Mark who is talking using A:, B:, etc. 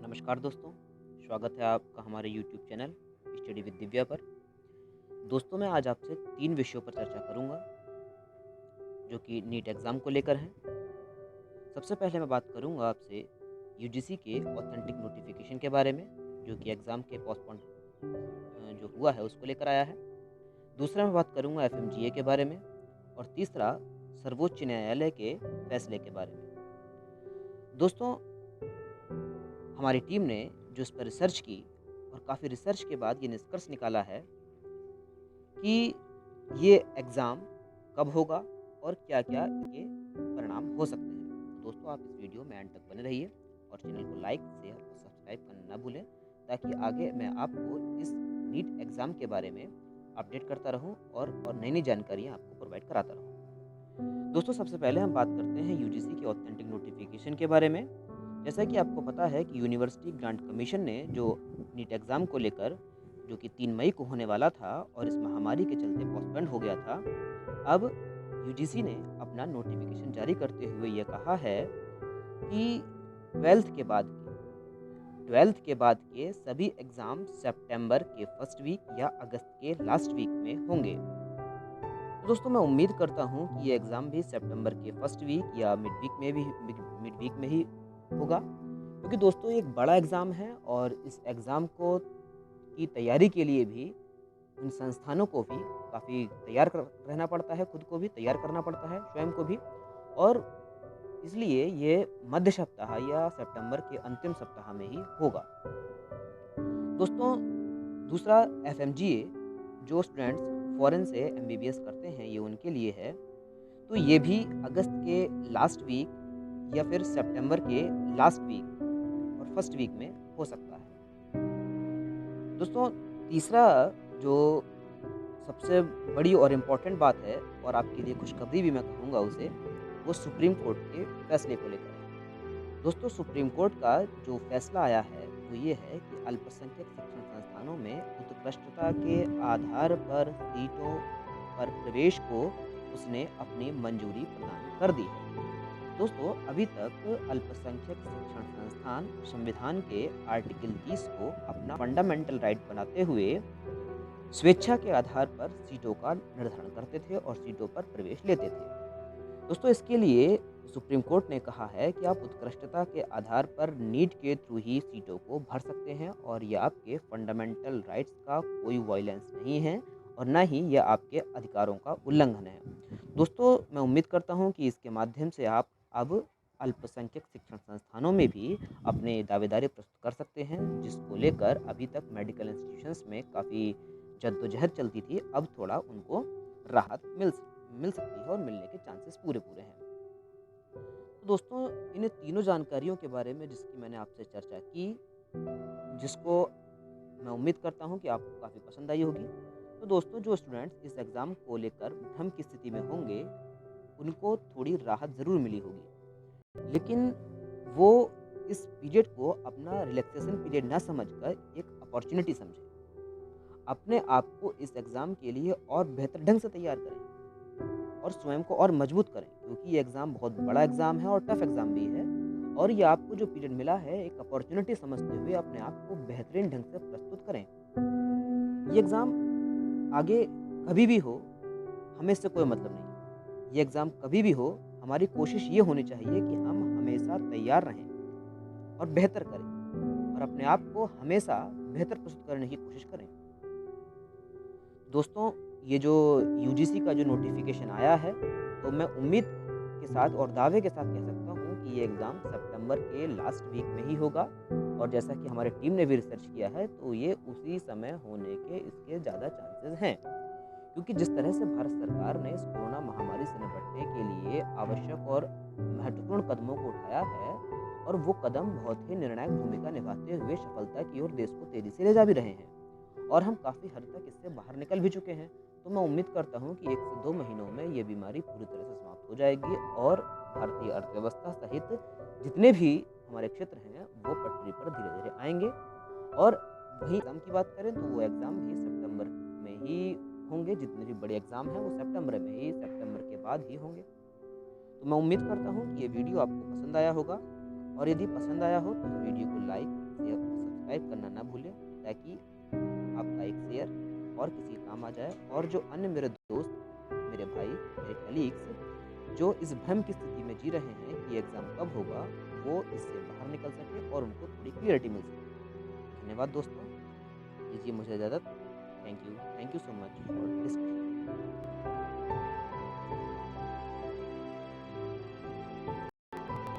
A: नमस्कार दोस्तों, स्वागत है आपका हमारे YouTube channel study with Divya पर। दोस्तों मैं आज आपसे 3 विषयों पर चर्चा करूंगा जो कि नीट एग्ज़ाम को लेकर हैं। सबसे पहले मैं बात करूंगा आपसे यूजीसी के ऑथेंटिक नोटिफिकेशन के बारे में जो कि एग्ज़ाम के पोस्टपोन जो हुआ है उसको लेकर आया है। दूसरा मैं बात करूंगा एफएमजीए के बारे में और तीसरा सर्वोच्च न्यायालय के फैसले के बारे में। दोस्तों हमारी टीम ने जो इस पर रिसर्च की और काफ़ी रिसर्च के बाद ये निष्कर्ष निकाला है कि ये एग्ज़ाम कब होगा और क्या-क्या इसके परिणाम हो सकते हैं। तो दोस्तों आप इस वीडियो में एंड तक बने रहिए और चैनल को लाइक, शेयर और सब्सक्राइब करना ना भूलें ताकि आगे मैं आपको इस नीट एग्ज़ाम के बारे में अपडेट करता रहूं और नई-नई जानकारियाँ आपको प्रोवाइड कराता रहूं। दोस्तों सबसे पहले हम बात करते हैं यूजीसी के ऑथेंटिक नोटिफिकेशन के बारे में। जैसा कि आपको पता है कि यूनिवर्सिटी ग्रांट कमीशन ने जो नीट एग्ज़ाम को लेकर जो कि 3 मई को होने वाला था और इस महामारी के चलते पोस्टपोन्ड हो गया था, अब यूजीसी ने अपना नोटिफिकेशन जारी करते हुए ये कहा है कि 12th के बाद के सभी एग्ज़ाम सितंबर के फर्स्ट वीक या अगस्त के लास्ट वीक में होंगे। तो दोस्तों मैं उम्मीद करता हूँ कि ये एग्ज़ाम भी सितंबर के फर्स्ट वीक या मिड वीक में ही होगा, क्योंकि दोस्तों ये एक बड़ा एग्ज़ाम है और इस एग्ज़ाम को की तैयारी के लिए भी उन संस्थानों को भी काफ़ी तैयार कर रहना पड़ता है, खुद को भी तैयार करना पड़ता है, स्वयं को भी। और इसलिए ये मध्य सप्ताह या सितंबर के अंतिम सप्ताह में ही होगा। दोस्तों दूसरा एफएमजीए जो स्टूडेंट्स फॉरेन से एमबीबीएस करते हैं ये उनके लिए है, तो ये भी अगस्त के लास्ट वीक या फिर सितंबर के लास्ट वीक और फर्स्ट वीक में हो सकता है। दोस्तों तीसरा जो सबसे बड़ी और इम्पोर्टेंट बात है और आपके लिए खुशखबरी भी मैं कहूँगा उसे, वो सुप्रीम कोर्ट के फैसले को लेकर है। दोस्तों सुप्रीम कोर्ट का जो फैसला आया है वो ये है कि अल्पसंख्यक शिक्षण संस्थानों में उत्कृष्टता के आधार पर सीटों पर प्रवेश को उसने अपनी मंजूरी प्रदान कर दी है। दोस्तों अभी तक अल्पसंख्यक शिक्षण संस्थान संविधान के आर्टिकल 30 को अपना फंडामेंटल राइट बनाते हुए स्वेच्छा के आधार पर सीटों का निर्धारण करते थे और सीटों पर प्रवेश लेते थे। दोस्तों इसके लिए सुप्रीम कोर्ट ने कहा है कि आप उत्कृष्टता के आधार पर नीट के थ्रू ही सीटों को भर सकते हैं और यह आपके फंडामेंटल राइट्स का कोई वायलेंस नहीं है और ना ही यह आपके अधिकारों का उल्लंघन है। दोस्तों मैं उम्मीद करता हूं कि इसके माध्यम से आप अब अल्पसंख्यक शिक्षण संस्थानों में भी अपने दावेदारी प्रस्तुत कर सकते हैं, जिसको लेकर अभी तक मेडिकल इंस्टीट्यूशंस में काफ़ी जद्दोजहद चलती थी। अब थोड़ा उनको राहत मिल सकती है और मिलने के चांसेस पूरे हैं। तो दोस्तों इन तीनों जानकारियों के बारे में जिसकी मैंने आपसे चर्चा की, जिसको मैं उम्मीद करता हूं कि आपको काफ़ी पसंद आई होगी। तो दोस्तों जो स्टूडेंट्स इस एग्ज़ाम को लेकर भ्रम की स्थिति में होंगे उनको थोड़ी राहत ज़रूर मिली होगी, लेकिन वो इस पीरियड को अपना रिलैक्सेशन पीरियड ना समझकर एक अपॉर्चुनिटी समझें। अपने आप को इस एग्ज़ाम के लिए और बेहतर ढंग से तैयार करें और स्वयं को और मजबूत करें, क्योंकि ये एग्ज़ाम बहुत बड़ा एग्ज़ाम है और टफ एग्ज़ाम भी है और ये आपको जो पीरियड मिला है एक अपॉर्चुनिटी समझते हुए अपने आप को बेहतरीन ढंग से प्रस्तुत करें। ये एग्ज़ाम आगे कभी भी हो, हमें इससे कोई मतलब नहीं। ये एग्ज़ाम कभी भी हो, हमारी कोशिश ये होनी चाहिए कि हम हमेशा तैयार रहें और बेहतर करें और अपने आप को हमेशा बेहतर प्रस्तुत करने की कोशिश करें। दोस्तों ये जो यूजीसी का जो नोटिफिकेशन आया है, तो मैं उम्मीद के साथ और दावे के साथ कह सकता हूँ कि ये एग्ज़ाम सितंबर के लास्ट वीक में ही होगा और जैसा कि हमारी टीम ने भी रिसर्च किया है तो ये उसी समय होने के इसके ज़्यादा चांसेस हैं, क्योंकि जिस तरह से भारत सरकार ने इस कोरोना महामारी से निपटने के लिए आवश्यक और महत्वपूर्ण कदमों को उठाया है और वो कदम बहुत ही निर्णायक भूमिका निभाते हुए सफलता की ओर देश को तेज़ी से ले जा भी रहे हैं और हम काफ़ी हद तक इससे बाहर निकल भी चुके हैं। तो मैं उम्मीद करता हूं कि 1 से 2 महीनों में ये बीमारी पूरी तरह से समाप्त हो जाएगी और भारतीय अर्थव्यवस्था सहित जितने भी हमारे क्षेत्र हैं वो पटरी पर धीरे-धीरे आएंगे। और वहीं एग्ज़ाम की बात करें तो वो एग्ज़ाम भी सितंबर में ही होंगे। जितने भी बड़े एग्ज़ाम हैं वो सितंबर के बाद ही होंगे। तो मैं उम्मीद करता हूँ कि ये वीडियो आपको पसंद आया होगा और यदि पसंद आया हो तो इस वीडियो को लाइक, काम आ जाए और जो अन्य मेरे दोस्त, मेरे भाई, मेरे कलीग्स जो इस भ्रम की स्थिति में जी रहे हैं कि एग्ज़ाम कब होगा, वो इससे बाहर निकल सकें और उनको थोड़ी क्लैरिटी मिल सके। धन्यवाद दोस्तों, दीजिए मुझे इजाज़त। Thank you so much for discussion.